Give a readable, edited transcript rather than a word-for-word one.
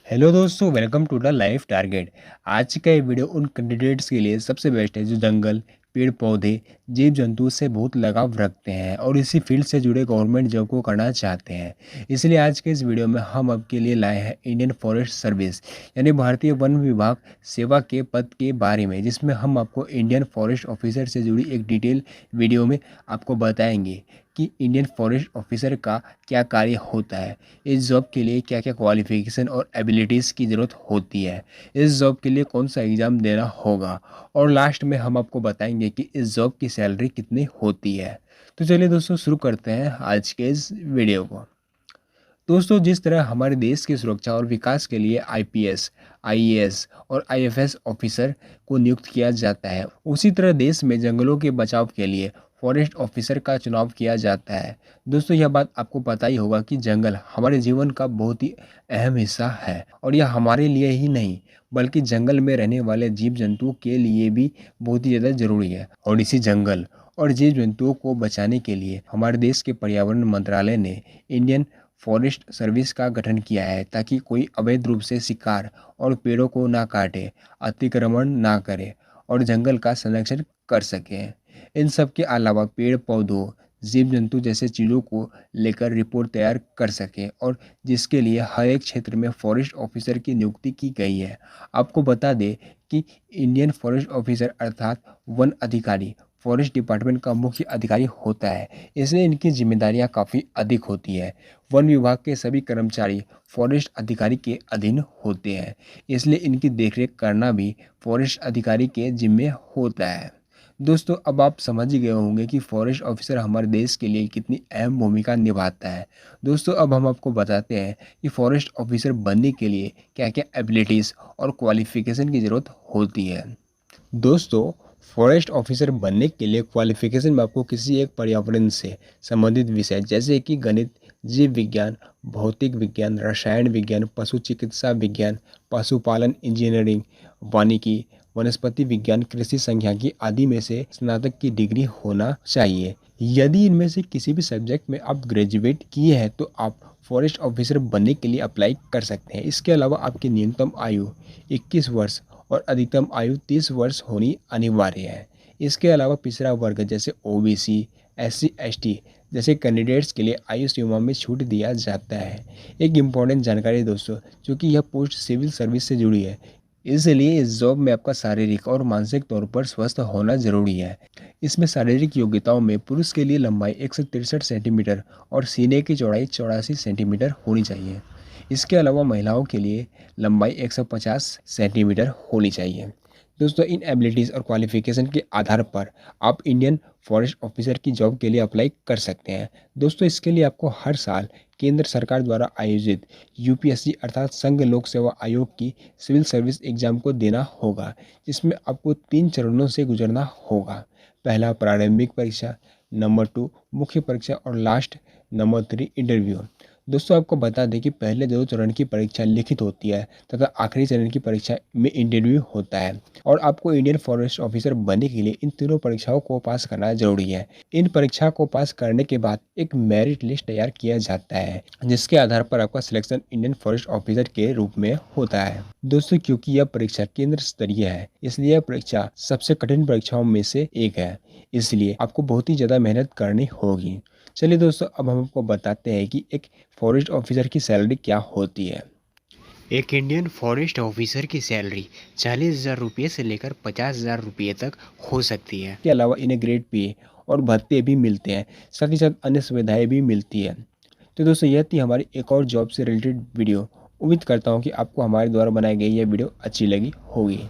Hello दोस्तों, welcome to the life target. आज का ये वीडियो उन कैंडिडेट्स के लिए सबसे बेस्ट है जो जंगल, पेड़ पौधे, जीव जंतु से बहुत लगाव रखते हैं और इसी फील्ड से जुड़े गवर्नमेंट जॉब को करना चाहते हैं। इसलिए आज के इस वीडियो में हम आपके लिए लाए हैं इंडियन फॉरेस्ट सर्विस यानी भारतीय वन विभाग सेवा के पद के बारे में, जिसमें हम आपको इंडियन फॉरेस्ट ऑफिसर से जुड़ी एक डिटेल वीडियो में आपको बताएंगे कि इंडियन फॉरेस्ट ऑफिसर का क्या कार्य होता है, इस जॉब के लिए क्या क्या क्वालिफिकेशन और एबिलिटीज़ की ज़रूरत होती है, इस जॉब के लिए कौन सा एग्ज़ाम देना होगा और लास्ट में हम आपको बताएंगे कि इस जॉब की सैलरी कितनी होती है। तो चलिए दोस्तों, शुरू करते हैं आज के इस वीडियो को। दोस्तों, जिस तरह हमारे देश की सुरक्षा और विकास के लिए आईपीएस, आईएएस और आईएफएस ऑफिसर को नियुक्त किया जाता है, उसी तरह देश में जंगलों के बचाव के लिए फॉरेस्ट ऑफिसर का चुनाव किया जाता है। दोस्तों, यह बात आपको पता ही होगा कि जंगल हमारे जीवन का बहुत ही अहम हिस्सा है और यह हमारे लिए ही नहीं बल्कि जंगल में रहने वाले जीव जंतुओं के लिए भी बहुत ही ज़्यादा ज़रूरी है। और इसी जंगल और जीव जंतुओं को बचाने के लिए हमारे देश के पर्यावरण मंत्रालय ने इंडियन फॉरेस्ट सर्विस का गठन किया है, ताकि कोई अवैध रूप से शिकार और पेड़ों को ना काटे, अतिक्रमण ना करे और जंगल का संरक्षण कर सके। इन सब के अलावा पेड़ पौधों, जीव जंतु जैसे चीज़ों को लेकर रिपोर्ट तैयार कर सके और जिसके लिए हर एक क्षेत्र में फॉरेस्ट ऑफिसर की नियुक्ति की गई है। आपको बता दें कि इंडियन फॉरेस्ट ऑफिसर अर्थात वन अधिकारी फॉरेस्ट डिपार्टमेंट का मुख्य अधिकारी होता है, इसलिए इनकी जिम्मेदारियां काफ़ी अधिक होती है। वन विभाग के सभी कर्मचारी फॉरेस्ट अधिकारी के अधीन होते हैं, इसलिए इनकी देखरेख करना भी फॉरेस्ट अधिकारी के जिम्मे होता है। दोस्तों, अब आप समझ ही गए होंगे कि फॉरेस्ट ऑफिसर हमारे देश के लिए कितनी अहम भूमिका निभाता है। दोस्तों, अब हम आपको बताते हैं कि फॉरेस्ट ऑफिसर बनने के लिए क्या क्या एबिलिटीज़ और क्वालिफिकेशन की ज़रूरत होती है। दोस्तों, फॉरेस्ट ऑफिसर बनने के लिए क्वालिफिकेशन में आपको किसी एक पर्यावरण से संबंधित विषय जैसे कि गणित, जीव विज्ञान, भौतिक विज्ञान, रसायन विज्ञान, पशु चिकित्सा विज्ञान, पशुपालन इंजीनियरिंग, वानिकी, वनस्पति विज्ञान, कृषि संख्यांकी आदि में से स्नातक की डिग्री होना चाहिए। यदि इनमें से किसी भी सब्जेक्ट में आप ग्रेजुएट किए हैं तो आप फॉरेस्ट ऑफिसर बनने के लिए अप्लाई कर सकते हैं। इसके अलावा आपकी न्यूनतम आयु 21 वर्ष और अधिकतम आयु 30 वर्ष होनी अनिवार्य है। इसके अलावा पिछड़ा वर्ग जैसे ओबीसी, एससी, एसटी जैसे कैंडिडेट्स के लिए आयु सीमा में छूट दिया जाता है। एक इम्पॉर्टेंट जानकारी दोस्तों, क्योंकि यह पोस्ट सिविल सर्विस से जुड़ी है, इसलिए इस जॉब में आपका शारीरिक और मानसिक तौर पर स्वस्थ होना जरूरी है। इसमें शारीरिक योग्यताओं में पुरुष के लिए लंबाई 163 सेंटीमीटर और सीने की चौड़ाई 84 सेंटीमीटर होनी चाहिए। इसके अलावा महिलाओं के लिए लंबाई 150 सेंटीमीटर होनी चाहिए। दोस्तों, इन एबिलिटीज़ और क्वालिफिकेशन के आधार पर आप इंडियन फॉरेस्ट ऑफिसर की जॉब के लिए अप्लाई कर सकते हैं। दोस्तों, इसके लिए आपको हर साल केंद्र सरकार द्वारा आयोजित यूपीएससी अर्थात संघ लोक सेवा आयोग की सिविल सर्विस एग्जाम को देना होगा, जिसमें आपको 3 चरणों से गुजरना होगा। पहला प्रारंभिक परीक्षा, नंबर 2 मुख्य परीक्षा और लास्ट नंबर 3 इंटरव्यू। दोस्तों, आपको बता दें कि पहले 2 चरण की परीक्षा लिखित होती है तथा आखिरी चरण की परीक्षा में इंटरव्यू होता है और आपको इंडियन फॉरेस्ट ऑफिसर बनने के लिए इन तीनों परीक्षाओं को पास करना जरूरी है। इन परीक्षा को पास करने के बाद एक मेरिट लिस्ट तैयार किया जाता है, जिसके आधार पर आपका सिलेक्शन इंडियन फॉरेस्ट ऑफिसर के रूप में होता है। दोस्तों, क्योंकि यह परीक्षा केंद्र स्तरीय है, इसलिए यह परीक्षा सबसे कठिन परीक्षाओं में से एक है, इसलिए आपको बहुत ही ज़्यादा मेहनत करनी होगी। चलिए दोस्तों, अब हम आपको बताते हैं कि एक फॉरेस्ट ऑफिसर की सैलरी क्या होती है। एक इंडियन फॉरेस्ट ऑफिसर की सैलरी 40,000 रुपये से लेकर 50,000 रुपये तक हो सकती है। इसके अलावा इन्हें ग्रेड पे और भत्ते भी मिलते हैं, साथ ही साथ अन्य सुविधाएं भी मिलती है। तो दोस्तों, यह थी हमारी एक और जॉब से रिलेटेड वीडियो। उम्मीद करता हूँ कि आपको हमारे द्वारा बनाई गई यह वीडियो अच्छी लगी होगी।